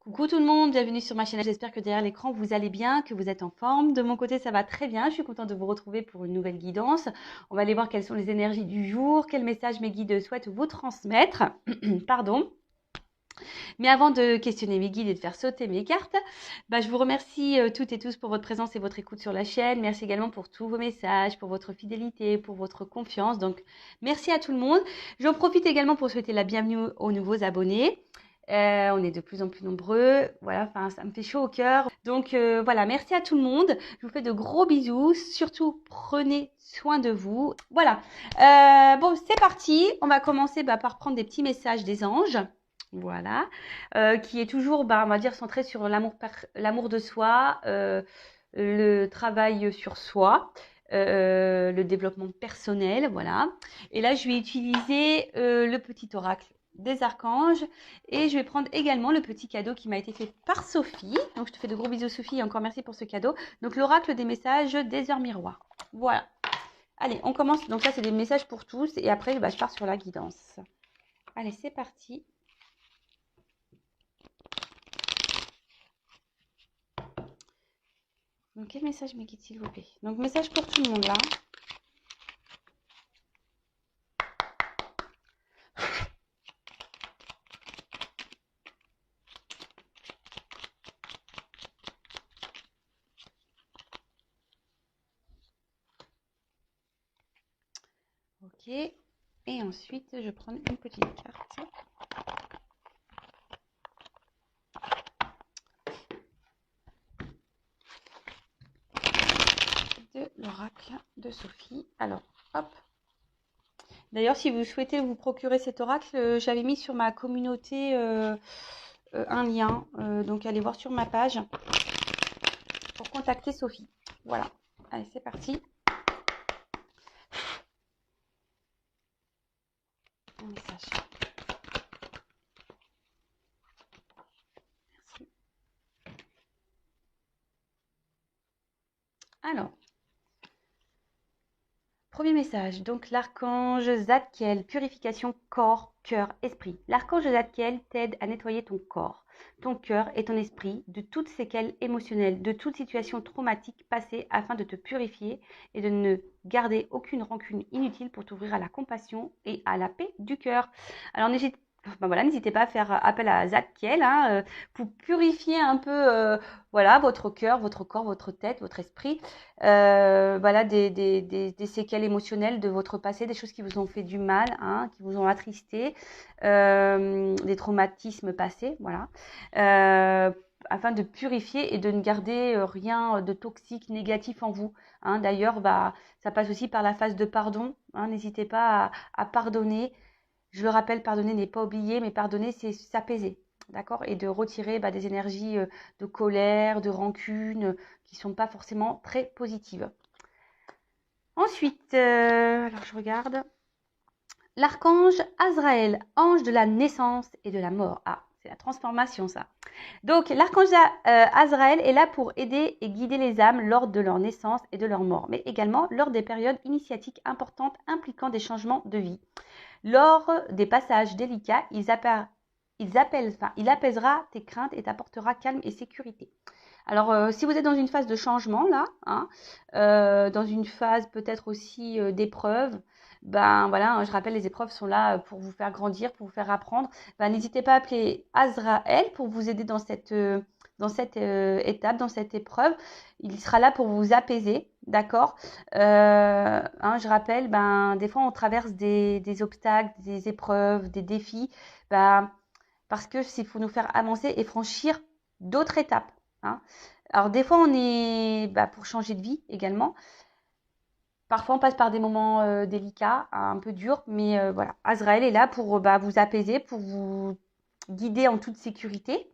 Coucou tout le monde, bienvenue sur ma chaîne. J'espère que derrière l'écran vous allez bien, que vous êtes en forme. De mon côté, ça va très bien. Je suis contente de vous retrouver pour une nouvelle guidance. On va aller voir quelles sont les énergies du jour, quel message mes guides souhaitent vous transmettre. Pardon. Mais avant de questionner mes guides et de faire sauter mes cartes, je vous remercie toutes et tous pour votre présence et votre écoute sur la chaîne. Merci également pour tous vos messages, pour votre fidélité, pour votre confiance. Donc, merci à tout le monde. J'en profite également pour souhaiter la bienvenue aux nouveaux abonnés. On est de plus en plus nombreux. Voilà, enfin, ça me fait chaud au cœur. Donc, voilà, merci à tout le monde. Je vous fais de gros bisous. Surtout, prenez soin de vous. Voilà. Bon, c'est parti. On va commencer par prendre des petits messages des anges. Voilà, qui est toujours, on va dire, centré sur l'amour de soi, le travail sur soi, le développement personnel, voilà. Et là, je vais utiliser le petit oracle des archanges et je vais prendre également le petit cadeau qui m'a été fait par Sophie. Donc, je te fais de gros bisous, Sophie, et encore merci pour ce cadeau. Donc, l'oracle des messages des heures miroirs. Voilà. Allez, on commence. Donc, là, c'est des messages pour tous et après, je pars sur la guidance. Allez, c'est parti. Donc, quel message me guide, s'il vous plaît? Donc, message pour tout le monde, là. Ok. Et ensuite, je prends une petite carte. De l'oracle de Sophie. Alors, hop. D'ailleurs, si vous souhaitez vous procurer cet oracle, j'avais mis sur ma communauté un lien. Donc, allez voir sur ma page pour contacter Sophie. Voilà. Allez, c'est parti. Un message. Merci. Alors. Premier message, donc l'archange Zadkiel, purification corps, cœur, esprit. L'archange Zadkiel t'aide à nettoyer ton corps, ton cœur et ton esprit de toutes séquelles émotionnelles, de toute situation traumatique passée afin de te purifier et de ne garder aucune rancune inutile pour t'ouvrir à la compassion et à la paix du cœur. Alors n'hésitez pas à faire appel à Zadkiel pour purifier un peu votre cœur, votre corps, votre tête, votre esprit. Voilà, des séquelles émotionnelles de votre passé, des choses qui vous ont fait du mal, qui vous ont attristé, des traumatismes passés, voilà, afin de purifier et de ne garder rien de toxique, négatif en vous. D'ailleurs, ça passe aussi par la phase de pardon. N'hésitez pas à pardonner. Je le rappelle, pardonner n'est pas oublier, mais pardonner, c'est s'apaiser. D'accord? Et de retirer des énergies de colère, de rancune, qui ne sont pas forcément très positives. Ensuite, alors je regarde. L'archange Azraël, ange de la naissance et de la mort. Ah, c'est la transformation, ça. Donc, l'archange Azraël est là pour aider et guider les âmes lors de leur naissance et de leur mort, mais également lors des périodes initiatiques importantes impliquant des changements de vie. Lors des passages délicats, il apaisera tes craintes et t'apportera calme et sécurité. Alors, si vous êtes dans une phase de changement, là, dans une phase peut-être aussi d'épreuve, voilà, je rappelle, les épreuves sont là pour vous faire grandir, pour vous faire apprendre. N'hésitez pas à appeler Azraël pour vous aider dans cette étape, dans cette épreuve. Il sera là pour vous apaiser, d'accord? Je rappelle, des fois, on traverse des obstacles, des épreuves, des défis, parce que c'est pour nous faire avancer et franchir d'autres étapes. Alors des fois on est pour changer de vie également. Parfois on passe par des moments délicats, un peu durs, mais voilà. Azraël est là pour vous apaiser, pour vous guider en toute sécurité.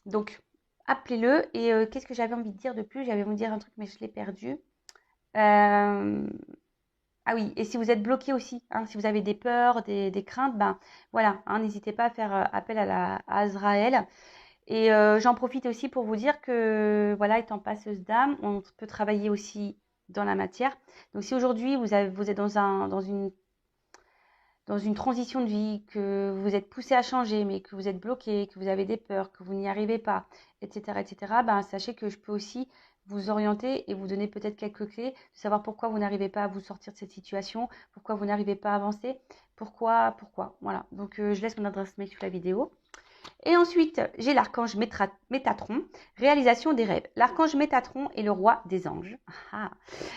Donc appelez-le. Et qu'est-ce que j'avais envie de dire de plus? J'avais envie de dire un truc mais je l'ai perdu. Ah oui, et si vous êtes bloqué aussi, si vous avez des peurs, des craintes, voilà, n'hésitez pas à faire appel à Azraël. Et j'en profite aussi pour vous dire que, voilà, étant passeuse d'âme, on peut travailler aussi dans la matière. Donc, si aujourd'hui vous êtes dans une dans une transition de vie, que vous êtes poussé à changer, mais que vous êtes bloqué, que vous avez des peurs, que vous n'y arrivez pas, etc., ben, sachez que je peux aussi vous orienter et vous donner peut-être quelques clés, de savoir pourquoi vous n'arrivez pas à vous sortir de cette situation, pourquoi vous n'arrivez pas à avancer, pourquoi, voilà. Donc, je laisse mon adresse mail sous la vidéo. Et ensuite, j'ai l'archange Métatron, réalisation des rêves. L'archange Métatron est le roi des anges.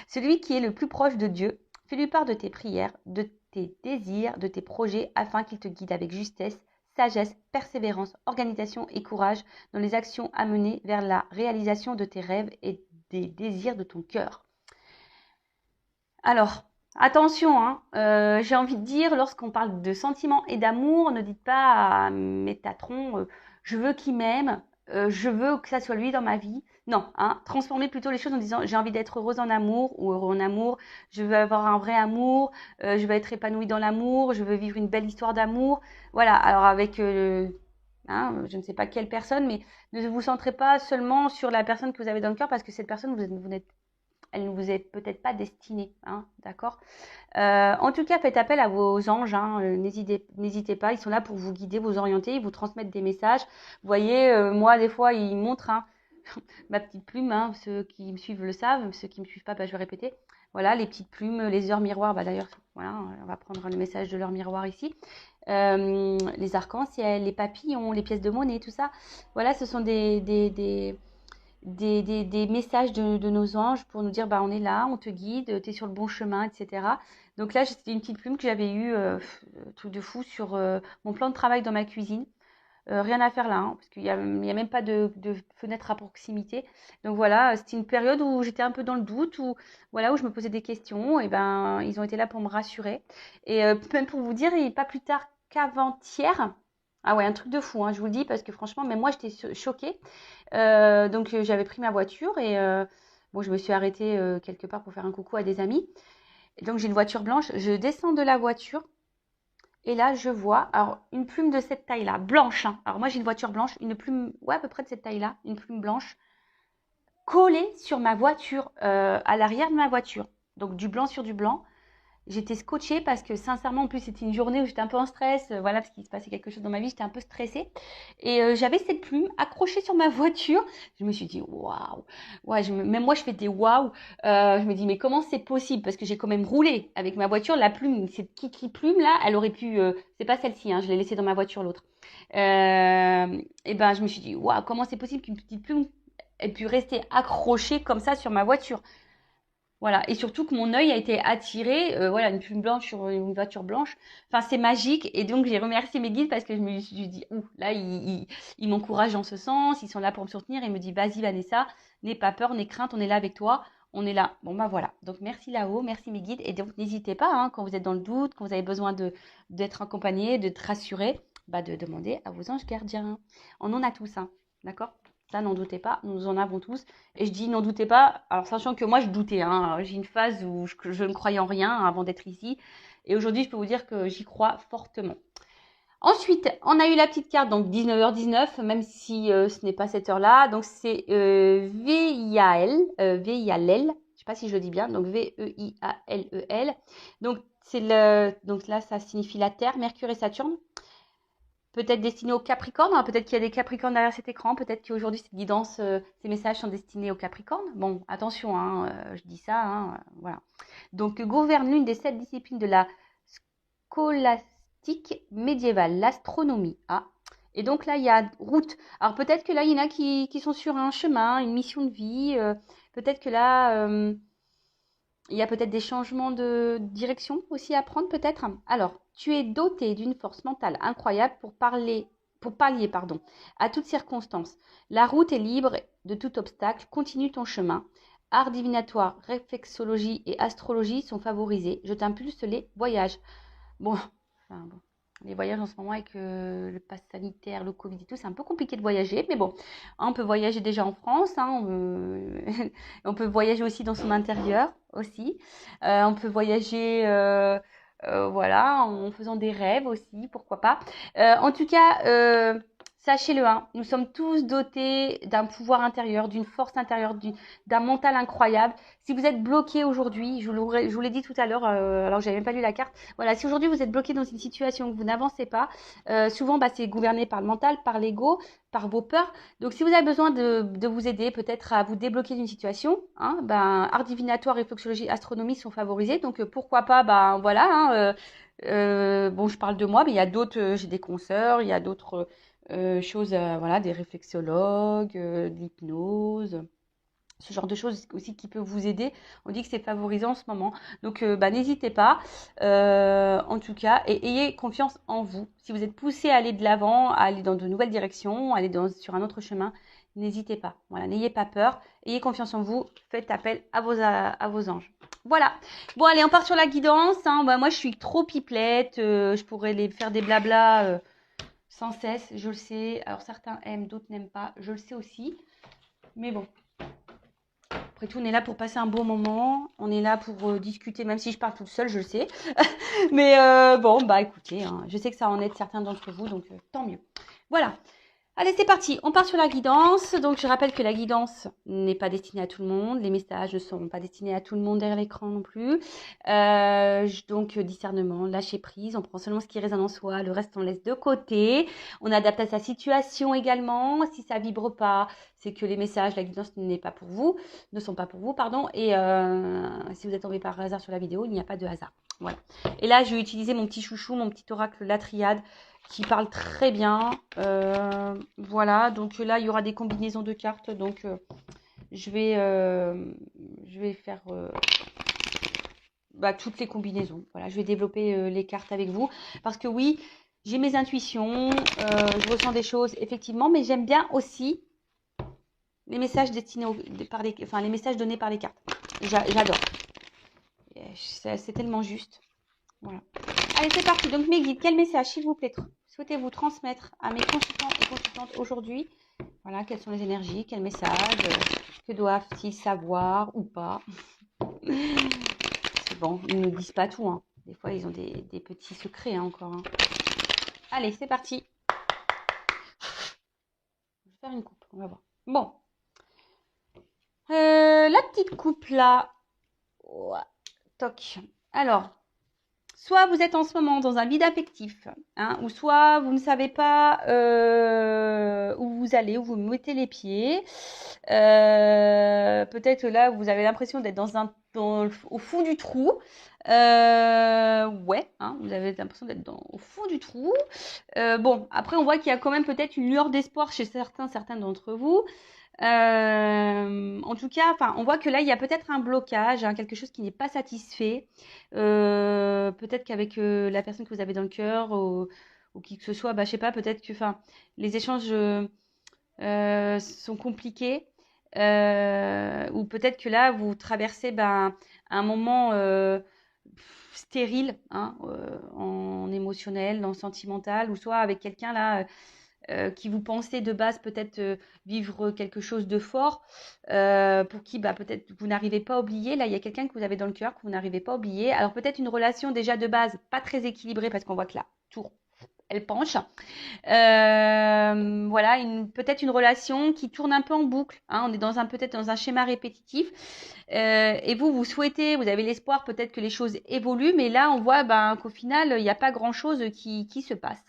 Celui qui est le plus proche de Dieu. Fais-lui part de tes prières, de tes désirs, de tes projets, afin qu'il te guide avec justesse, sagesse, persévérance, organisation et courage dans les actions à mener vers la réalisation de tes rêves et des désirs de ton cœur. Alors, attention, hein, j'ai envie de dire, lorsqu'on parle de sentiments et d'amour, ne dites pas à Métatron, je veux qu'il m'aime, je veux que ça soit lui dans ma vie. Non, hein, transformez plutôt les choses en disant j'ai envie d'être heureuse en amour ou heureux en amour, je veux avoir un vrai amour, je veux être épanouie dans l'amour, je veux vivre une belle histoire d'amour. Voilà, alors avec, je ne sais pas quelle personne, mais ne vous centrez pas seulement sur la personne que vous avez dans le cœur parce que cette personne, elle ne vous est peut-être pas destinée, hein, d'accord. En tout cas, faites appel à vos anges, hein, n'hésitez pas, ils sont là pour vous guider, vous orienter, vous transmettre des messages. Vous voyez, moi, des fois, ils montrent ma petite plume, hein, ceux qui me suivent le savent, ceux qui ne me suivent pas, bah, je vais répéter. Voilà, les petites plumes, les heures miroirs, bah, d'ailleurs, voilà, on va prendre le message de l'heure miroir ici. Les arcs-en-ciel, les papillons, les pièces de monnaie, tout ça. Voilà, ce sont des messages de nos anges pour nous dire bah on est là, on te guide, tu es sur le bon chemin, etc. Donc là, c'était une petite plume que j'avais eue, truc de fou, sur mon plan de travail dans ma cuisine. Rien à faire là, hein, parce qu'il n'y a même pas de fenêtre à proximité. Donc voilà, c'était une période où j'étais un peu dans le doute, où je me posais des questions, et ben ils ont été là pour me rassurer. Et même pour vous dire, et pas plus tard qu'avant-hier, ah ouais, un truc de fou, hein, je vous le dis, parce que franchement, même moi, j'étais choquée. Donc j'avais pris ma voiture et je me suis arrêtée quelque part pour faire un coucou à des amis. Et donc j'ai une voiture blanche, je descends de la voiture et là je vois une plume de cette taille-là, blanche, hein. Alors moi j'ai une voiture blanche, une plume, ouais, à peu près de cette taille-là, une plume blanche collée sur ma voiture, à l'arrière de ma voiture. Donc du blanc sur du blanc. J'étais scotchée parce que sincèrement, en plus, c'était une journée où j'étais un peu en stress, voilà, parce qu'il se passait quelque chose dans ma vie, j'étais un peu stressée. Et j'avais cette plume accrochée sur ma voiture. Je me suis dit, waouh! Ouais, même moi, je fais des waouh! Je me dis, mais comment c'est possible? Parce que j'ai quand même roulé avec ma voiture. La plume, cette kiki plume là, elle aurait pu. C'est pas celle-ci, hein, je l'ai laissée dans ma voiture, l'autre. Et ben, je me suis dit, waouh, comment c'est possible qu'une petite plume ait pu rester accrochée comme ça sur ma voiture? Voilà, et surtout que mon œil a été attiré, une plume blanche sur une voiture blanche. Enfin, c'est magique. Et donc, j'ai remercié mes guides parce que je me suis dit, ouh, là, ils m'encouragent en ce sens, ils sont là pour me soutenir. Et ils me disent, vas-y, Vanessa, n'aie pas peur, n'aie crainte, on est là avec toi, on est là. Bon, bah voilà. Donc, merci là-haut, merci mes guides. Et donc, n'hésitez pas, hein, quand vous êtes dans le doute, quand vous avez besoin d'être accompagné, de te rassurer, de demander à vos anges gardiens. On en a tous, hein, d'accord? Ça, n'en doutez pas, nous en avons tous. Et je dis n'en doutez pas, alors sachant que moi je doutais, hein. J'ai une phase où je ne croyais en rien avant d'être ici. Et aujourd'hui, je peux vous dire que j'y crois fortement. Ensuite, on a eu la petite carte, donc 19h19, même si ce n'est pas cette heure-là. Donc c'est VIAL, VIALEL, je ne sais pas si je le dis bien, donc VEIALEL. Donc donc là, ça signifie la Terre, Mercure et Saturne. Peut-être destiné aux Capricornes, hein, peut-être qu'il y a des Capricornes derrière cet écran, peut-être qu'aujourd'hui cette guidance, ces messages sont destinés aux Capricornes. Bon, attention, hein, je dis ça, hein, voilà. Donc gouverne l'une des 7 disciplines de la scolastique médiévale, l'astronomie. Ah. Et donc là, il y a route. Alors peut-être que là, il y en a qui sont sur un chemin, une mission de vie. Peut-être que là, il y a peut-être des changements de direction aussi à prendre, peut-être. Alors, tu es doté d'une force mentale incroyable pour pallier, à toutes circonstances. La route est libre de tout obstacle. Continue ton chemin. Art divinatoire, réflexologie et astrologie sont favorisés. Je t'impulse les voyages. Bon, les voyages en ce moment avec le pass sanitaire, le Covid et tout, c'est un peu compliqué de voyager. Mais bon, on peut voyager déjà en France. Hein, on peut voyager aussi dans son intérieur aussi. On peut voyager en faisant des rêves aussi, pourquoi pas. En tout cas, Sachez-le, hein, nous sommes tous dotés d'un pouvoir intérieur, d'une force intérieure, d'un mental incroyable. Si vous êtes bloqué aujourd'hui, je vous l'ai dit tout à l'heure, alors que j'avais même pas lu la carte. Voilà, si aujourd'hui vous êtes bloqué dans une situation que vous n'avancez pas, souvent c'est gouverné par le mental, par l'ego, par vos peurs. Donc si vous avez besoin de vous aider peut-être à vous débloquer d'une situation, hein, art divinatoire, réflexologie, astronomie sont favorisés. Donc pourquoi pas, voilà. Hein, bon, je parle de moi, mais il y a d'autres, j'ai des consoeurs, il y a d'autres choses, voilà, des réflexologues, de l'hypnose, ce genre de choses aussi qui peut vous aider. On dit que c'est favorisant en ce moment. Donc, n'hésitez pas, en tout cas, et ayez confiance en vous. Si vous êtes poussé à aller de l'avant, à aller dans de nouvelles directions, à aller sur un autre chemin, n'hésitez pas. Voilà, n'ayez pas peur. Ayez confiance en vous. Faites appel à vos anges. Voilà. Bon, allez, on part sur la guidance. Hein. Moi, je suis trop pipelette. Je pourrais les faire des blabla sans cesse, je le sais. Alors, certains aiment, d'autres n'aiment pas. Je le sais aussi. Mais bon. Après tout, on est là pour passer un bon moment. On est là pour discuter, même si je parle toute seule, je le sais. Mais bon, écoutez, hein, je sais que ça en aide certains d'entre vous, donc tant mieux. Voilà. Allez, c'est parti. On part sur la guidance. Donc, je rappelle que la guidance n'est pas destinée à tout le monde. Les messages ne sont pas destinés à tout le monde derrière l'écran non plus. Donc, discernement, lâcher prise. On prend seulement ce qui résonne en soi. Le reste, on laisse de côté. On adapte à sa situation également. Si ça vibre pas, c'est que les messages, la guidance ne sont pas pour vous, pardon. Et si vous êtes tombé par hasard sur la vidéo, il n'y a pas de hasard. Voilà. Et là, je vais utiliser mon petit chouchou, mon petit oracle, la triade, qui parle très bien. Voilà, donc là, il y aura des combinaisons de cartes. Donc, je vais faire toutes les combinaisons. Voilà, je vais développer les cartes avec vous. Parce que oui, j'ai mes intuitions, je ressens des choses, effectivement, mais j'aime bien aussi les messages les messages donnés par les cartes. J'adore. C'est tellement juste. Voilà. Allez, c'est parti. Donc, mes guides, quel message, s'il vous plaît, souhaitez-vous transmettre à mes consultants et consultantes aujourd'hui? Voilà, quelles sont les énergies, quels messages, que doivent-ils savoir ou pas? C'est bon, ils ne nous disent pas tout. Hein. Des fois, ils ont des petits secrets encore. Hein. Allez, c'est parti. Je vais faire une coupe, on va voir. Bon. La petite coupe là. Oh, toc. Alors, soit vous êtes en ce moment dans un vide affectif, hein, ou soit vous ne savez pas où vous allez, où vous mettez les pieds. Peut-être là, vous avez l'impression d'être au fond du trou. Ouais, hein, vous avez l'impression d'être au fond du trou. Bon, après, on voit qu'il y a quand même peut-être une lueur d'espoir chez certains d'entre vous. En tout cas, on voit que là, il y a peut-être un blocage, hein, quelque chose qui n'est pas satisfait. Peut-être qu'avec la personne que vous avez dans le cœur ou qui que ce soit, je sais pas, peut-être que les échanges sont compliqués. Ou peut-être que là, vous traversez un moment stérile, hein, en émotionnel, en sentimental, ou soit avec quelqu'un là qui vous pensez de base peut-être vivre quelque chose de fort, pour qui peut-être vous n'arrivez pas à oublier. Là, il y a quelqu'un que vous avez dans le cœur que vous n'arrivez pas à oublier. Alors peut-être une relation déjà de base pas très équilibrée parce qu'on voit que la tour, elle penche. Voilà, peut-être une relation qui tourne un peu en boucle. Hein, on est peut-être dans un schéma répétitif. Et vous souhaitez, vous avez l'espoir peut-être que les choses évoluent, mais là, on voit qu'au final, il n'y a pas grand-chose qui se passe.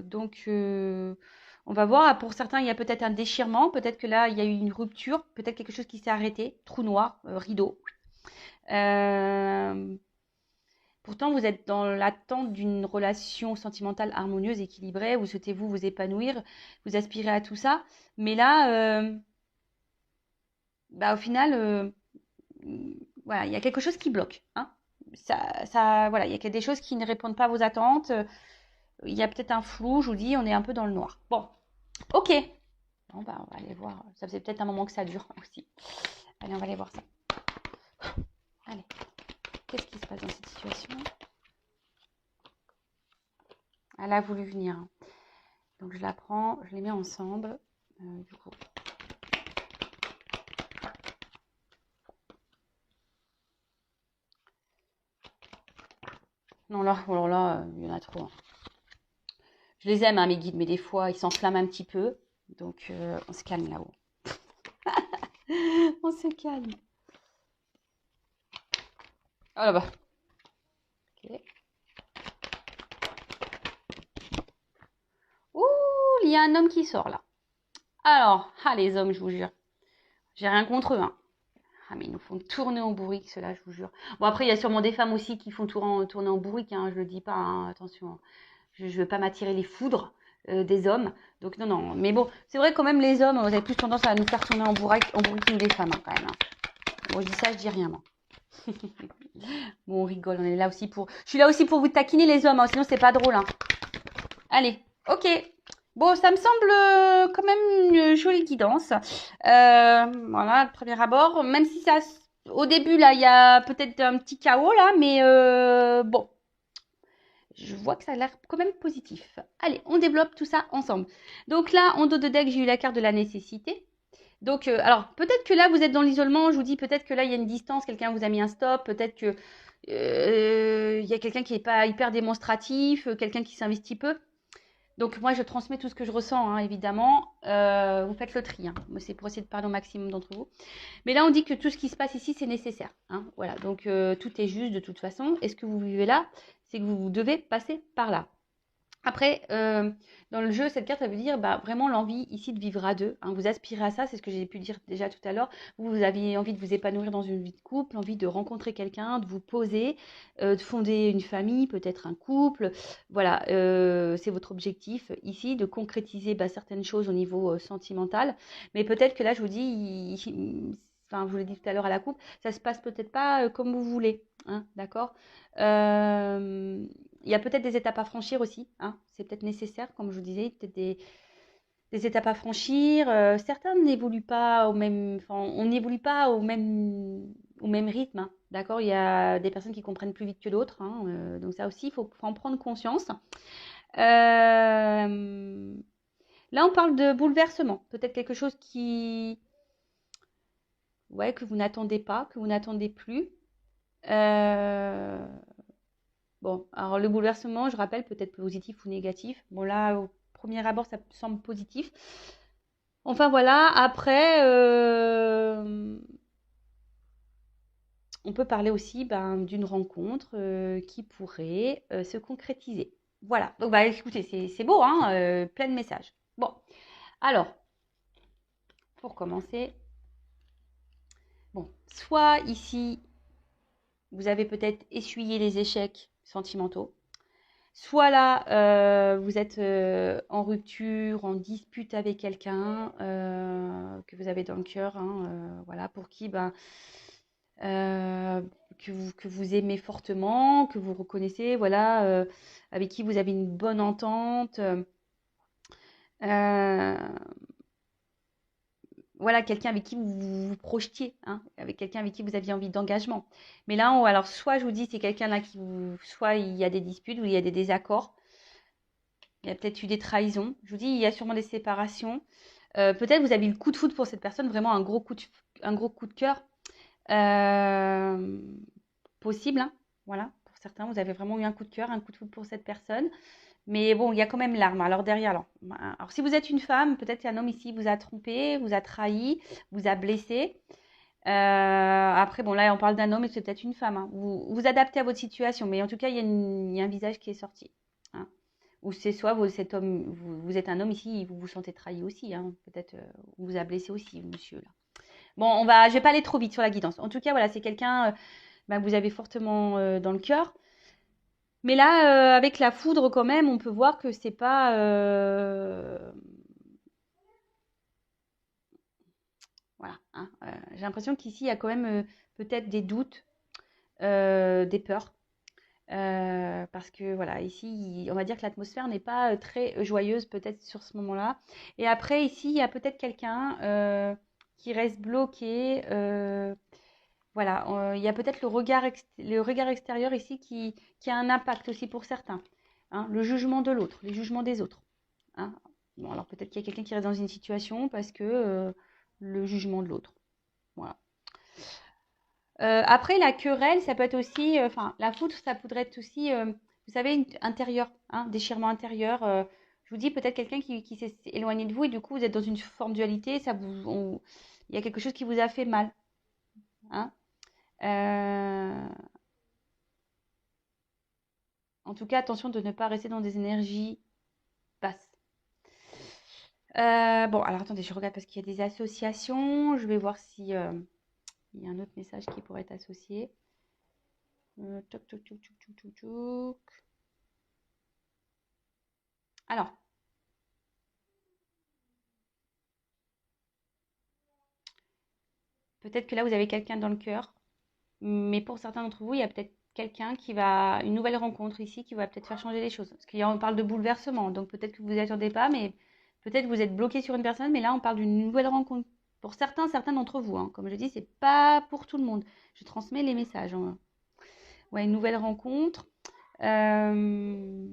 Donc, on va voir. Pour certains, il y a peut-être un déchirement. Peut-être que là, il y a eu une rupture. Peut-être quelque chose qui s'est arrêté. Trou noir, rideau. Pourtant, vous êtes dans l'attente d'une relation sentimentale harmonieuse, équilibrée. Vous souhaitez vous épanouir, vous aspirez à tout ça. Mais là, au final, voilà, il y a quelque chose qui bloque. Hein. Voilà, il y a des choses qui ne répondent pas à vos attentes. Il y a peut-être un flou, je vous dis, on est un peu dans le noir. Bon, ok. Bon, on va aller voir. Ça faisait peut-être un moment que ça dure aussi. Allez, on va aller voir ça. Allez, qu'est-ce qui se passe dans cette situation? Elle a voulu venir. Donc, je la prends, je les mets ensemble. Du coup. Non, là, il y en a trop. Hein. Je les aime, hein, mes guides, mais des fois, ils s'enflamment un petit peu. Donc, on se calme là-haut. On se calme. Oh là-bas. Ok. Ouh, il y a un homme qui sort là. Alors, les hommes, je vous jure. J'ai rien contre eux, hein. Ah, mais ils nous font tourner en bourrique, ceux-là, je vous jure. Bon, après, il y a sûrement des femmes aussi qui font tourner en bourrique, hein, je le dis pas, hein, attention. Je ne veux pas m'attirer les foudres des hommes. Donc, non, non. Mais bon, c'est vrai, quand même, les hommes, vous avez plus tendance à nous faire tourner en bourrique que les femmes, hein, quand même. Hein. Bon, je dis ça, je dis rien, moi. Bon, on rigole, on est là aussi pour... Je suis là aussi pour vous taquiner, les hommes, hein, sinon, c'est pas drôle. Hein. Allez, ok. Bon, ça me semble quand même une jolie guidance. Voilà, le premier abord. Même si ça, au début, là, il y a peut-être un petit chaos, là, mais bon. Je vois que ça a l'air quand même positif. Allez, on développe tout ça ensemble. Donc là, en dos de deck, j'ai eu la carte de la nécessité. Donc, alors, peut-être que là, vous êtes dans l'isolement. Je vous dis, peut-être que là, il y a une distance. Quelqu'un vous a mis un stop. Peut-être que il y a quelqu'un qui n'est pas hyper démonstratif. Quelqu'un qui s'investit peu. Donc moi, je transmets tout ce que je ressens, hein, évidemment. Vous faites le tri. Hein. C'est pour essayer de parler au maximum d'entre vous. Mais là, on dit que tout ce qui se passe ici, c'est nécessaire. Hein. Voilà, donc tout est juste de toute façon. Et ce que vous vivez là, c'est que vous devez passer par là. Après, dans le jeu, cette carte, ça veut dire vraiment l'envie ici de vivre à deux. Hein. Vous aspirez à ça, c'est ce que j'ai pu dire déjà tout à l'heure. Vous aviez envie de vous épanouir dans une vie de couple, envie de rencontrer quelqu'un, de vous poser, de fonder une famille, peut-être un couple. Voilà, c'est votre objectif ici, de concrétiser certaines choses au niveau sentimental. Mais peut-être que là, je vous dis, enfin, je vous l'ai dit tout à l'heure à la coupe, ça se passe peut-être pas comme vous voulez. Hein, d'accord il y a peut-être des étapes à franchir aussi, hein. C'est peut-être nécessaire, comme je vous disais, peut-être des étapes à franchir. Certains n'évoluent pas au même, enfin, on n'évolue pas au même rythme, hein. D'accord? Il y a des personnes qui comprennent plus vite que d'autres, hein, donc ça aussi, faut en prendre conscience. Là, on parle de bouleversement, peut-être quelque chose ouais, que vous n'attendez pas, que vous n'attendez plus. Bon, alors le bouleversement, je rappelle, peut-être positif ou négatif. Bon, là, au premier abord, ça semble positif. Enfin, voilà. Après, on peut parler aussi d'une rencontre qui pourrait se concrétiser. Voilà. Donc, écoutez, c'est beau, hein, plein de messages. Bon, alors, pour commencer, bon, soit ici, vous avez peut-être essuyé les échecs sentimentaux. Soit là, vous êtes en rupture, en dispute avec quelqu'un que vous avez dans le cœur, hein, voilà, pour qui euh, que vous aimez fortement, que vous reconnaissez, voilà, avec qui vous avez une bonne entente. Voilà, quelqu'un avec qui vous vous projetiez, hein, avec quelqu'un avec qui vous aviez envie d'engagement. Mais là, alors soit je vous dis, c'est quelqu'un là soit il y a des disputes ou il y a des désaccords. Il y a peut-être eu des trahisons. Je vous dis, il y a sûrement des séparations. Peut-être vous avez eu le coup de foudre pour cette personne, vraiment un gros coup de cœur. Euh, Possible, hein. Voilà, pour certains, vous avez vraiment eu un coup de cœur, un coup de foudre pour cette personne. Mais bon, il y a quand même l'arme. Alors derrière, alors si vous êtes une femme, peut-être qu'un homme ici vous a trompé, vous a trahi, vous a blessé. Après, bon, là, on parle d'un homme et c'est peut-être une femme. Hein. Vous adaptez à votre situation, mais en tout cas, il y a un visage qui est sorti. Hein. Ou c'est soit cet homme, vous êtes un homme ici, vous vous sentez trahi aussi. Hein. Peut-être on vous a blessé aussi, monsieur. Là. Bon, je vais pas aller trop vite sur la guidance. En tout cas, voilà, c'est quelqu'un que vous avez fortement dans le cœur. Mais là, avec la foudre, quand même, on peut voir que c'est pas. Voilà. Hein, j'ai l'impression qu'ici, il y a quand même peut-être des doutes, des peurs. Parce que voilà, ici, on va dire que l'atmosphère n'est pas très joyeuse peut-être sur ce moment-là. Et après, ici, il y a peut-être quelqu'un qui reste bloqué. Voilà, il y a peut-être le regard extérieur ici qui a un impact aussi pour certains. Hein, le jugement de l'autre, les jugements des autres. Hein. Bon, alors peut-être qu'il y a quelqu'un qui reste dans une situation parce que le jugement de l'autre. Voilà. Après, la querelle, ça peut être aussi, enfin, la foudre, ça pourrait être aussi, vous savez, intérieur, hein, déchirement intérieur. vous dis peut-être quelqu'un qui s'est éloigné de vous et du coup vous êtes dans une forme de dualité, il y a quelque chose qui vous a fait mal. Hein. Euh, En tout cas, attention de ne pas rester dans des énergies basses. Bon, alors attendez, je regarde parce qu'il y a des associations. Je vais voir si il y a un autre message qui pourrait être associé. Toc, toc, toc, toc, toc, toc, toc. Alors, peut-être que là, vous avez quelqu'un dans le cœur, mais pour certains d'entre vous, il y a peut-être quelqu'un une nouvelle rencontre ici qui va peut-être faire changer les choses. Parce qu'on parle de bouleversement, donc peut-être que vous n'y attendez pas, mais peut-être que vous êtes bloqué sur une personne, mais là, on parle d'une nouvelle rencontre. Pour certains d'entre vous, hein. Comme je dis, c'est pas pour tout le monde. Je transmets les messages, hein. Ouais, une nouvelle rencontre. Euh,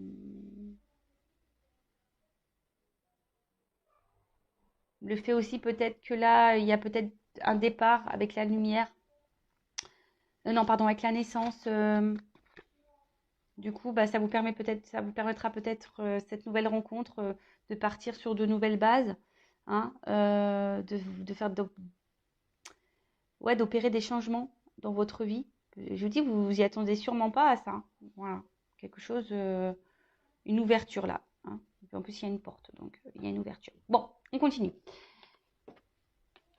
Le fait aussi peut-être que là, il y a peut-être un départ avec la lumière. Non, pardon, avec la naissance. Du coup, bah, ça vous permettra peut-être cette nouvelle rencontre de partir sur de nouvelles bases, hein, de faire ouais, d'opérer des changements dans votre vie. Je vous dis, vous vous y attendez sûrement pas à ça, hein. Voilà, quelque chose, une ouverture là, hein. Et puis en plus, il y a une porte, donc il y a une ouverture. Bon, on continue.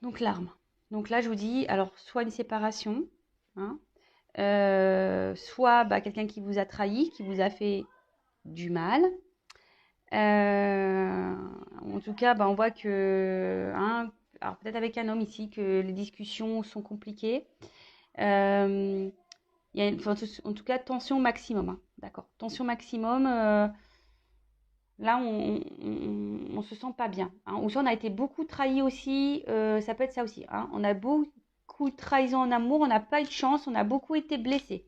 Donc l'arme. Donc là, je vous dis, alors soit une séparation, hein, soit bah, quelqu'un qui vous a trahi, qui vous a fait du mal. En tout cas, bah, on voit que, hein, alors peut-être avec un homme ici, que les discussions sont compliquées. Il y a enfin, en tout cas, tension maximum, hein, d'accord. Tension maximum. Là, on se sent pas bien, hein. Ou soit on a été beaucoup trahi aussi. Ça peut être ça aussi, hein. On a beaucoup de trahison en amour. On n'a pas eu de chance. On a beaucoup été blessé.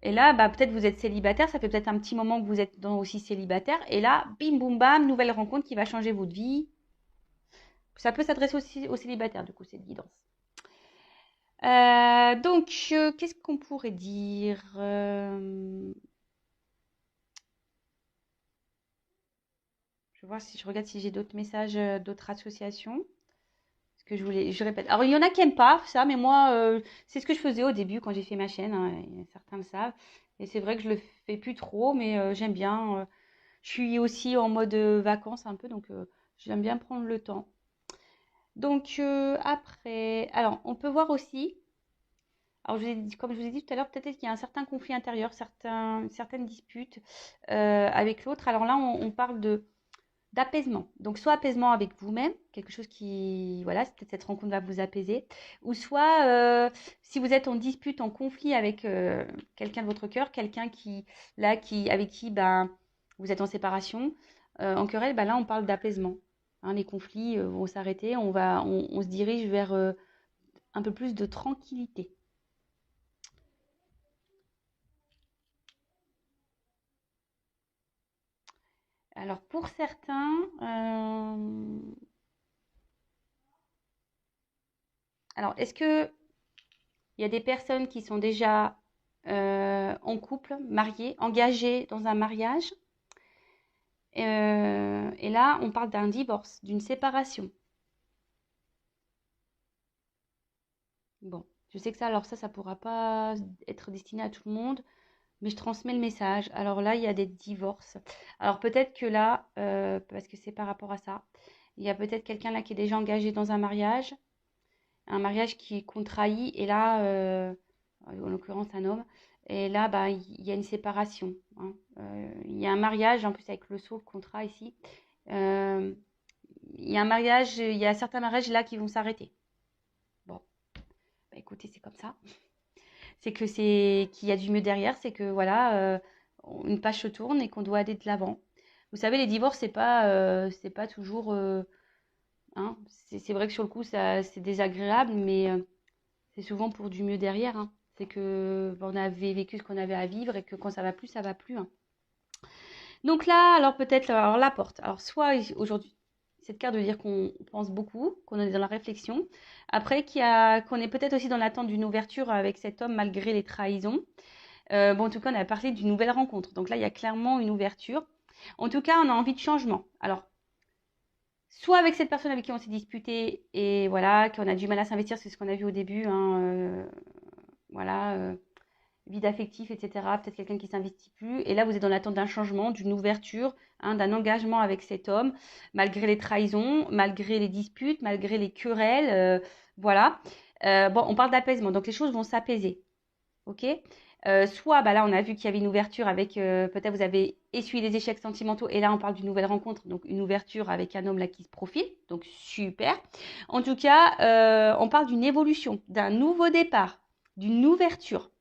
Et là, bah, peut-être vous êtes célibataire, ça fait peut-être un petit moment que vous êtes aussi célibataire. Et là, bim, boum, bam, nouvelle rencontre qui va changer votre vie. Ça peut s'adresser aussi aux célibataires, du coup, cette guidance. Donc, qu'est-ce qu'on pourrait dire Je vais voir si je regarde si j'ai d'autres messages, d'autres associations. Ce que je répète. Alors, il y en a qui n'aiment pas ça, mais moi, c'est ce que je faisais au début quand j'ai fait ma chaîne, hein, et certains le savent. Et c'est vrai que je le fais plus trop, mais j'aime bien. Je suis aussi en mode vacances un peu, donc j'aime bien prendre le temps. Donc après, alors on peut voir aussi, alors comme je vous ai dit tout à l'heure, peut-être qu'il y a un certain conflit intérieur, certaines disputes avec l'autre. Alors là, on parle d'apaisement. Donc soit apaisement avec vous-même, quelque chose qui, voilà, peut-être cette rencontre va vous apaiser, ou soit si vous êtes en dispute, en conflit avec quelqu'un de votre cœur, quelqu'un avec qui ben, vous êtes en séparation, en querelle, ben là on parle d'apaisement. Hein, les conflits vont s'arrêter, on se dirige vers un peu plus de tranquillité. Alors pour certains, alors est-ce que il y a des personnes qui sont déjà en couple, mariées, engagées dans un mariage. Et là, on parle d'un divorce, d'une séparation. Bon, je sais que ça pourra pas être destiné à tout le monde, mais je transmets le message. Alors là, il y a des divorces. Alors peut-être que là, parce que c'est par rapport à ça, il y a peut-être quelqu'un là qui est déjà engagé dans un mariage qui est contrait, et là, en l'occurrence un homme, et là, bah, il y a une séparation, hein. Il y a un mariage, en plus avec le sceau, le contrat ici. Euh, il y a un mariage, il y a certains mariages là qui vont s'arrêter. Bon, bah, écoutez, c'est comme ça. C'est que qu'il y a du mieux derrière, c'est que voilà, une page se tourne et qu'on doit aller de l'avant. Vous savez, les divorces, c'est pas toujours, hein, c'est vrai que sur le coup, ça, c'est désagréable, mais c'est souvent pour du mieux derrière, hein. C'est que on avait vécu ce qu'on avait à vivre et que quand ça va plus, hein. Donc là, alors peut-être, alors la porte. Alors soit aujourd'hui, cette carte veut dire qu'on pense beaucoup, qu'on est dans la réflexion. Après, qu'on est peut-être aussi dans l'attente d'une ouverture avec cet homme malgré les trahisons. Bon, en tout cas, on a parlé d'une nouvelle rencontre. Donc là, il y a clairement une ouverture. En tout cas, on a envie de changement. Alors, soit avec cette personne avec qui on s'est disputé et voilà, qu'on a du mal à s'investir, c'est ce qu'on a vu au début, hein, voilà, vide affectif, etc. Peut-être quelqu'un qui s'investit plus. Et là, vous êtes dans l'attente d'un changement, d'une ouverture, hein, d'un engagement avec cet homme, malgré les trahisons, malgré les disputes, malgré les querelles, voilà. Bon, on parle d'apaisement, donc les choses vont s'apaiser. Ok. Soit, bah là, on a vu qu'il y avait une ouverture avec, peut-être vous avez essuyé les échecs sentimentaux, et là, on parle d'une nouvelle rencontre, donc une ouverture avec un homme là qui se profile, donc super. En tout cas, on parle d'une évolution, d'un nouveau départ, d'une ouverture.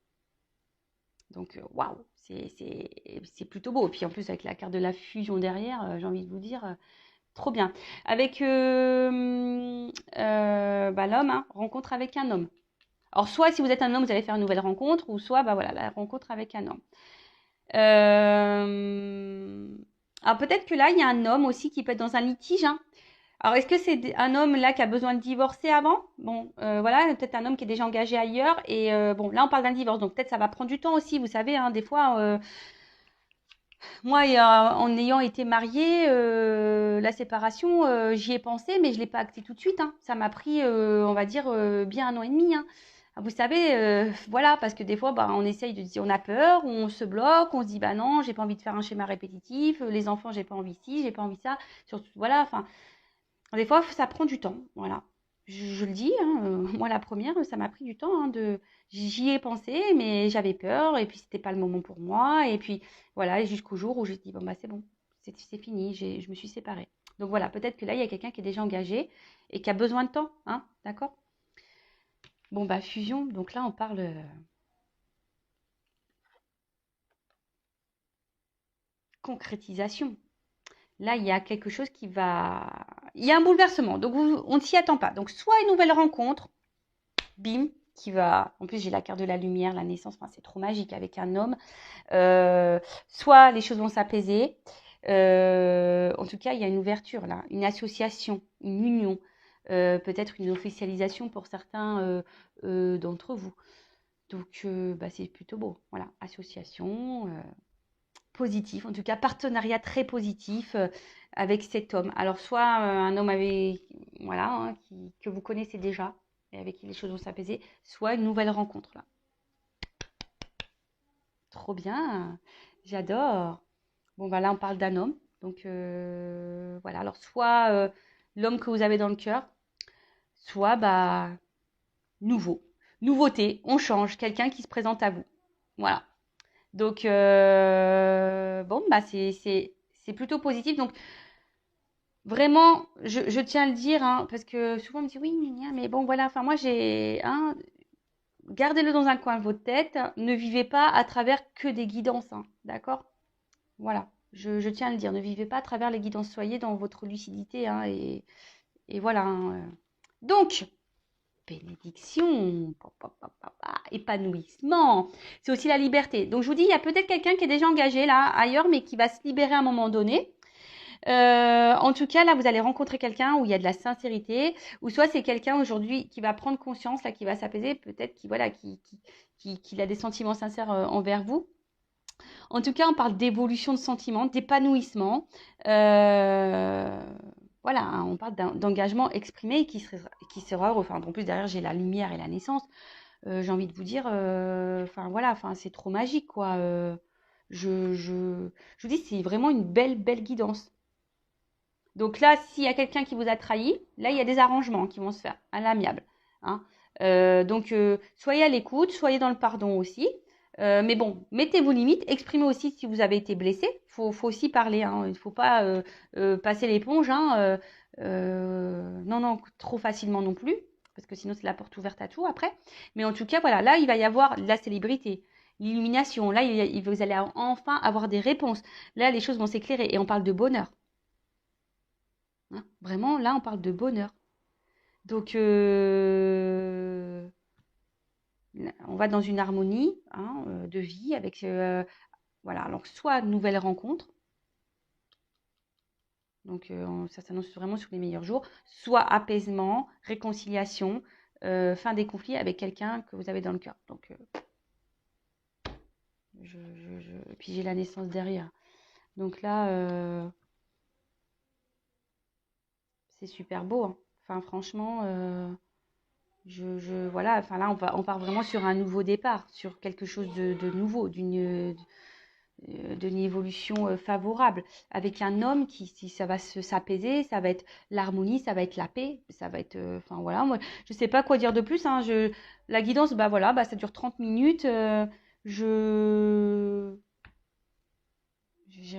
Donc, waouh, c'est plutôt beau. Et puis en plus, avec la carte de la fusion derrière, j'ai envie de vous dire, trop bien. Avec bah, l'homme, hein, rencontre avec un homme. Alors, soit si vous êtes un homme, vous allez faire une nouvelle rencontre, ou soit, bah voilà, la rencontre avec un homme. Alors, peut-être que là, il y a un homme aussi qui peut être dans un litige, hein. Alors, est-ce que c'est un homme là qui a besoin de divorcer avant? Bon, voilà, peut-être un homme qui est déjà engagé ailleurs. Et bon, là, on parle d'un divorce, donc peut-être ça va prendre du temps aussi. Vous savez, hein, des fois, moi, en ayant été mariée, la séparation, j'y ai pensé, mais je ne l'ai pas acté tout de suite, hein. Ça m'a pris, on va dire, bien 1 an et demi, hein. Vous savez, voilà, parce que des fois, bah, on essaye de dire, on a peur, on se bloque, on se dit, bah non, j'ai pas envie de faire un schéma répétitif, les enfants, j'ai pas envie ci, j'ai pas envie ça, surtout, voilà, enfin, des fois, ça prend du temps, voilà. Je le dis, hein, moi la première, ça m'a pris du temps, hein, j'y ai pensé, mais j'avais peur, et puis c'était pas le moment pour moi, et puis voilà, jusqu'au jour où j'ai dit, bon bah c'est bon, c'est fini, je me suis séparée. Donc voilà, peut-être que là, il y a quelqu'un qui est déjà engagé et qui a besoin de temps, hein, d'accord? Bon bah fusion, donc là on parle concrétisation. Là, il y a quelque chose qui va... Il y a un bouleversement, donc on ne s'y attend pas. Donc soit une nouvelle rencontre, bim, qui va. En plus, j'ai la carte de la lumière, la naissance, enfin, c'est trop magique avec un homme. Euh, Soit les choses vont s'apaiser. En tout cas, il y a une ouverture là, une association, une union, peut-être une officialisation pour certains d'entre vous. Donc, bah, c'est plutôt beau. Voilà, association, positif, en tout cas, partenariat très positif avec cet homme. Alors, soit un homme avec, voilà, hein, que vous connaissez déjà et avec qui les choses vont s'apaiser, soit une nouvelle rencontre là. Trop bien, j'adore. Bon, bah là, on parle d'un homme. Donc, voilà. Alors, soit l'homme que vous avez dans le cœur, soit, bah, nouveau. Nouveauté, on change, quelqu'un qui se présente à vous. Voilà. Donc, bon, bah, c'est plutôt positif. Donc, vraiment, je tiens à le dire, hein, parce que souvent on me dit oui, mais bon, voilà. Enfin, moi, j'ai, hein, gardez-le dans un coin de votre tête. Ne vivez pas à travers que des guidances, hein, d'accord? Voilà, je tiens à le dire, ne vivez pas à travers les guidances, soyez dans votre lucidité, hein, et voilà, hein. Donc, bénédiction, épanouissement, c'est aussi la liberté. Donc, je vous dis, il y a peut-être quelqu'un qui est déjà engagé là, ailleurs, mais qui va se libérer à un moment donné. En tout cas, là, vous allez rencontrer quelqu'un où il y a de la sincérité, ou soit c'est quelqu'un aujourd'hui qui va prendre conscience, là, qui va s'apaiser, peut-être qui, voilà, qui a des sentiments sincères envers vous. En tout cas, on parle d'évolution de sentiments, d'épanouissement. Euh, voilà, hein, on parle d'engagement exprimé qui sera heureux. Enfin, en plus, derrière, j'ai la lumière et la naissance. J'ai envie de vous dire, enfin voilà, enfin, c'est trop magique, quoi. Je vous dis, c'est vraiment une belle, belle guidance. Donc là, s'il y a quelqu'un qui vous a trahi, là, il y a des arrangements qui vont se faire à l'amiable, hein. Donc, soyez à l'écoute, soyez dans le pardon aussi. Mais bon, mettez vos limites, exprimez aussi si vous avez été blessé. Faut aussi parler, hein. Il ne faut pas passer l'éponge, hein. Non, non, trop facilement non plus, parce que sinon c'est la porte ouverte à tout après. Mais en tout cas, voilà, là, il va y avoir la célébrité, l'illumination. Là, vous allez enfin avoir des réponses. Là, les choses vont s'éclairer et on parle de bonheur, hein. Vraiment, là, on parle de bonheur. Donc, on va dans une harmonie, hein, de vie avec, voilà, alors soit nouvelle rencontre, donc ça s'annonce vraiment sur les meilleurs jours, soit apaisement, réconciliation, fin des conflits avec quelqu'un que vous avez dans le cœur. Donc, et puis j'ai la naissance derrière. Donc là, c'est super beau, hein. Enfin, franchement, voilà, enfin là, on part vraiment sur un nouveau départ, sur quelque chose de nouveau, d'une évolution favorable, avec un homme qui, si ça va s'apaiser, ça va être l'harmonie, ça va être la paix, ça va être, enfin voilà, moi, je sais pas quoi dire de plus, hein, la guidance, bah voilà, bah ça dure 30 minutes, je, je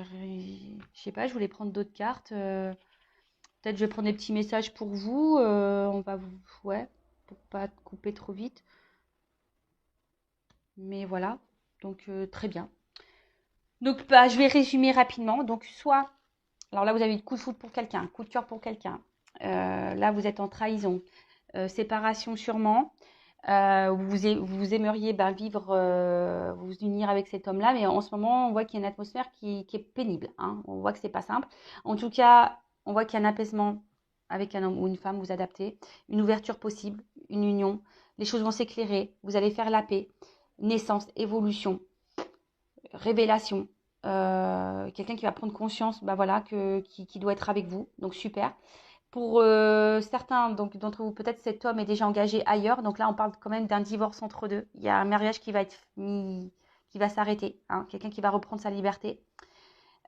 sais pas, je voulais prendre d'autres cartes, peut-être je vais prendre des petits messages pour vous, on va vous, ouais, pour pas couper trop vite, mais voilà, donc très bien. Donc bah, je vais résumer rapidement, donc soit alors là, vous avez eu coup de foudre pour quelqu'un, coup de cœur pour quelqu'un. Là, vous êtes en trahison, séparation sûrement. Vous aimeriez ben, vivre, vous unir avec cet homme-là, mais en ce moment, on voit qu'il y a une atmosphère qui est pénible, hein. On voit que c'est pas simple. En tout cas, on voit qu'il y a un apaisement avec un homme ou une femme, vous adaptez, une ouverture possible, une union. Les choses vont s'éclairer, vous allez faire la paix, naissance, évolution, révélation, quelqu'un qui va prendre conscience, bah voilà, qui doit être avec vous. Donc super. Pour certains donc d'entre vous, peut-être cet homme est déjà engagé ailleurs. Donc là, on parle quand même d'un divorce entre deux. Il y a un mariage qui va être mis, qui va s'arrêter, hein, quelqu'un qui va reprendre sa liberté.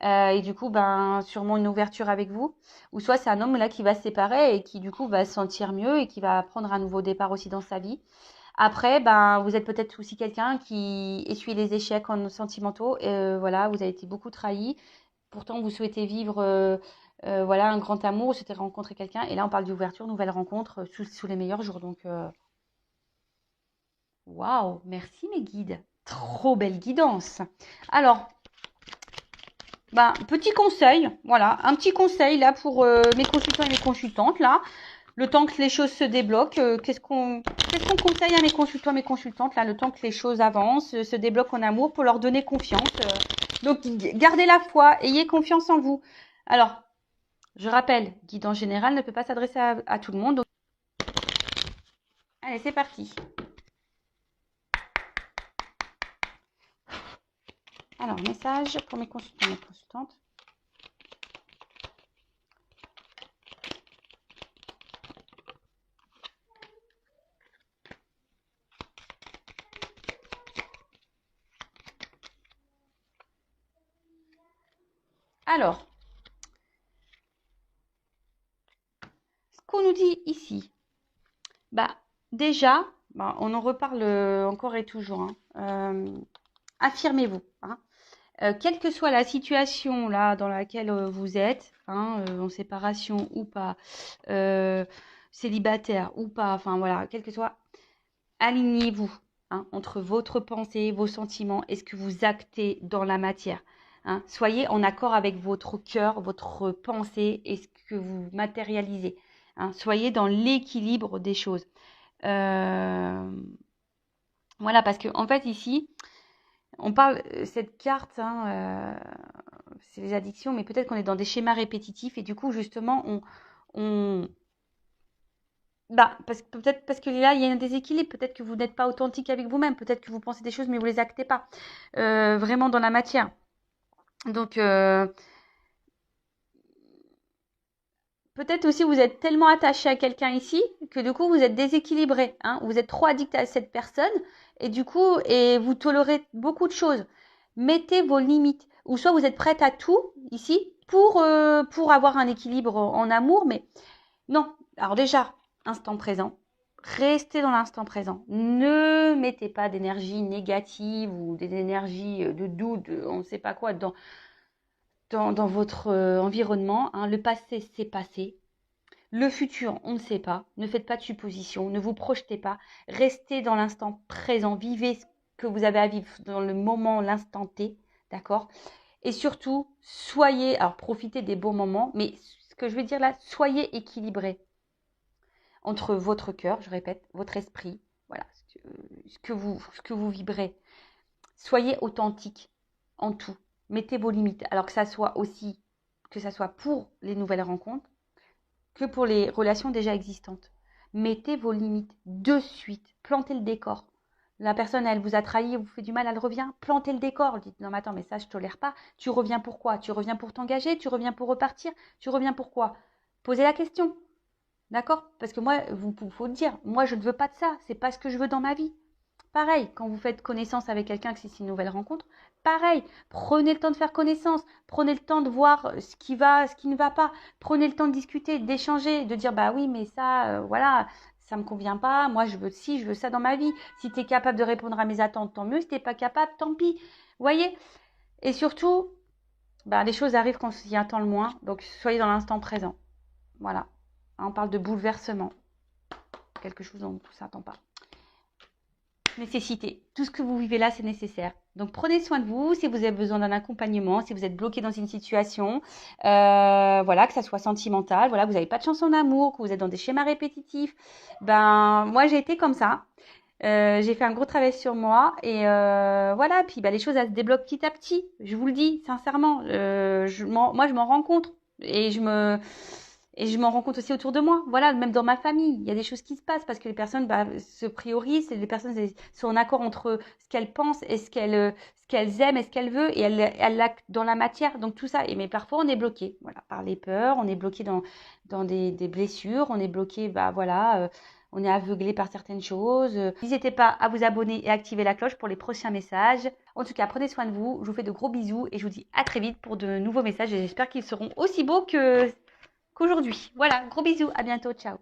Et du coup, ben sûrement une ouverture avec vous. Ou soit c'est un homme là qui va se séparer et qui du coup va se sentir mieux et qui va prendre un nouveau départ aussi dans sa vie. Après, ben, vous êtes peut-être aussi quelqu'un qui essuie les échecs en sentimentaux. Et, voilà, vous avez été beaucoup trahi. Pourtant, vous souhaitez vivre voilà, un grand amour, vous souhaitez rencontrer quelqu'un. Et là, on parle d'ouverture, nouvelle rencontre sous les meilleurs jours. Donc, waouh, merci mes guides. Trop belle guidance. Alors, ben, petit conseil, voilà, un petit conseil là pour mes consultants et mes consultantes là. Le temps que les choses se débloquent, qu'est-ce qu'on conseille à mes consultants, mes consultantes, là, le temps que les choses avancent, se débloquent en amour pour leur donner confiance. Donc, gardez la foi, ayez confiance en vous. Alors, je rappelle, guide en général ne peut pas s'adresser à tout le monde. Donc... Allez, c'est parti. Alors, message pour mes consultants, mes consultantes. Alors, ce qu'on nous dit ici, bah, déjà, bah, on en reparle encore et toujours, hein. Affirmez-vous, hein. Quelle que soit la situation là dans laquelle vous êtes, hein, en séparation ou pas, euh, célibataire ou pas, enfin voilà, quel que soit, alignez-vous, hein, entre votre pensée, vos sentiments et ce que vous actez dans la matière, hein. Soyez en accord avec votre cœur, votre pensée et ce que vous matérialisez, hein. Soyez dans l'équilibre des choses. Euh, voilà, parce que en fait ici, on parle, cette carte, hein, c'est les addictions, mais peut-être qu'on est dans des schémas répétitifs et du coup, justement, on bah, peut-être parce que là, il y a un déséquilibre. Peut-être que vous n'êtes pas authentique avec vous-même. Peut-être que vous pensez des choses, mais vous les actez pas vraiment dans la matière. Donc, peut-être aussi vous êtes tellement attaché à quelqu'un ici que du coup, vous êtes déséquilibré, hein. Vous êtes trop addict à cette personne et du coup, et vous tolérez beaucoup de choses. Mettez vos limites. Ou soit vous êtes prête à tout ici pour avoir un équilibre en amour, mais non. Alors déjà, instant présent. Restez dans l'instant présent. Ne mettez pas d'énergie négative ou des énergies de doute, on ne sait pas quoi, dans votre environnement, hein. Le passé, c'est passé. Le futur, on ne sait pas. Ne faites pas de suppositions. Ne vous projetez pas. Restez dans l'instant présent. Vivez ce que vous avez à vivre dans le moment, l'instant T. D'accord? Et surtout, alors profitez des bons moments, mais ce que je veux dire là, soyez équilibrés entre votre cœur, je répète, votre esprit, voilà, ce que vous vibrez. Soyez authentique en tout. Mettez vos limites. Alors que ça soit pour les nouvelles rencontres, que pour les relations déjà existantes. Mettez vos limites de suite. Plantez le décor. La personne, elle vous a trahi, elle vous fait du mal, elle revient, plantez le décor. Dites, non mais attends, mais ça, je tolère pas. Tu reviens pour quoi? Tu reviens pour t'engager? Tu reviens pour repartir? Tu reviens pour quoi? Posez la question. D'accord? Parce que moi, faut le dire, moi, je ne veux pas de ça. C'est pas ce que je veux dans ma vie. Pareil, quand vous faites connaissance avec quelqu'un, que c'est une nouvelle rencontre, pareil, prenez le temps de faire connaissance, prenez le temps de voir ce qui va, ce qui ne va pas, prenez le temps de discuter, d'échanger, de dire bah oui, mais ça, voilà, ça me convient pas, moi je veux ci, je veux ça dans ma vie. Si tu es capable de répondre à mes attentes, tant mieux, si tu n'es pas capable, tant pis. Vous voyez? Et surtout, bah, les choses arrivent quand on s'y attend le moins, donc soyez dans l'instant présent. Voilà. On parle de bouleversement, quelque chose dont on ne s'attend pas. Nécessité. Tout ce que vous vivez là, c'est nécessaire. Donc prenez soin de vous si vous avez besoin d'un accompagnement, si vous êtes bloqué dans une situation, voilà, que ça soit sentimental, voilà, vous n'avez pas de chance en amour, que vous êtes dans des schémas répétitifs. Ben moi j'ai été comme ça. J'ai fait un gros travail sur moi et voilà. Puis les choses elles se débloquent petit à petit. Je vous le dis sincèrement. Moi je m'en rends compte et je m'en rends compte aussi autour de moi. Voilà, même dans ma famille, il y a des choses qui se passent parce que les personnes se priorisent, et les personnes sont en accord entre ce qu'elles pensent et ce qu'elles aiment et ce qu'elles veulent et elles l'actent dans la matière. Donc tout ça. Mais parfois on est bloqué, voilà, par les peurs, on est bloqué dans des blessures, on est bloqué, voilà. On est aveuglé par certaines choses. N'hésitez pas à vous abonner et activer la cloche pour les prochains messages. En tout cas, prenez soin de vous. Je vous fais de gros bisous et je vous dis à très vite pour de nouveaux messages. Et j'espère qu'ils seront aussi beaux qu'aujourd'hui. Voilà, gros bisous. À bientôt. Ciao.